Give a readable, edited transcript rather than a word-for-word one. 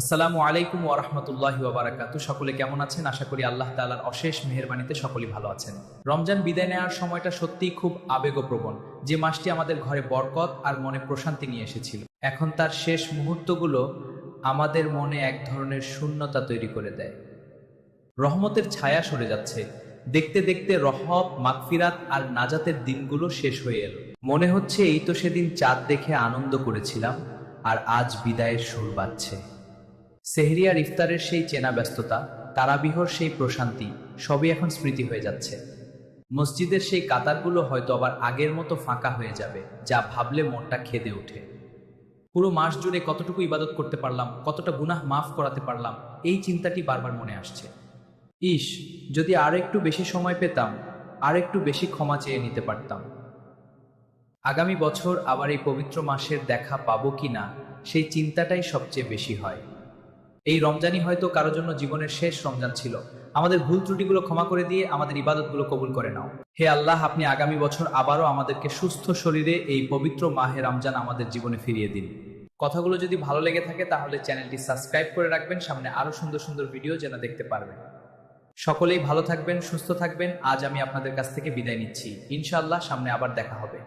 আসসালামু আলাইকুম ওয়া রাহমাতুল্লাহি ওয়া বারাকাতুহু। সকলে কেমন আছেন? আশা করি আল্লাহ তাআলার অশেষ মেহেরবানিতে সকলেই ভালো আছেন। রমজান বিদায় নেওয়ার সময়টা সত্যিই খুব আবেগপ্রবণ। যে মাসটি আমাদের ঘরে বরকত আর মনে প্রশান্তি নিয়ে এসেছিল, এখন তার শেষ মুহূর্তগুলো আমাদের মনে এক ধরনের শূন্যতা তৈরি করে দেয়। রহমতের ছায়া সরে যাচ্ছে। দেখতে দেখতে রহমত, মাগফিরাত আর নাজাতের দিনগুলো শেষ হয়ে এলো। মনে হচ্ছে এই তো সেদিন চাঁদ দেখে আনন্দ করেছিলাম, আর আজ বিদায়ের সুর বাজছে। সেহরি আর ইফতারের সেই চেনা ব্যস্ততা, তারাবিহর সেই প্রশান্তি, সবই এখন স্মৃতি হয়ে যাচ্ছে। মসজিদের সেই কাতারগুলো হয়তো আবার আগের মতো ফাঁকা হয়ে যাবে, যা ভাবলে মনটা খেদে ওঠে। পুরো মাস জুড়ে কতটুকু ইবাদত করতে পারলাম, কতটা গুনাহ মাফ করাতে পারলাম, এই চিন্তাটি বারবার মনে আসছে। ইস, যদি আর একটু বেশি সময় পেতাম, আর একটু বেশি ক্ষমা চেয়ে নিতে পারতাম। আগামী বছর আবার এই পবিত্র মাসের দেখা পাবো কি না, সেই চিন্তাটাই সবচেয়ে বেশি হয়। এই রমজানই হয়তো কারো জন্য জীবনের শেষ রমজান ছিল। আমাদের ভুল ত্রুটিগুলো ক্ষমা করে দিয়ে আমাদের ইবাদতগুলো কবুল করে নাও। হে আল্লাহ, আপনি আগামী বছর আবারও আমাদেরকে সুস্থ শরীরে এই পবিত্র মাহে রমজান আমাদের জীবনে ফিরিয়ে দিন। কথাগুলো যদি ভালো লেগে থাকে তাহলে চ্যানেলটি সাবস্ক্রাইব করে রাখবেন, সামনে আরো সুন্দর সুন্দর ভিডিও যেন দেখতে পারবেন। সকলেই ভালো থাকবেন, সুস্থ থাকবেন। আজ আমি আপনাদের কাছ থেকে বিদায় নিচ্ছি। ইনশাআল্লাহ সামনে আবার দেখা হবে।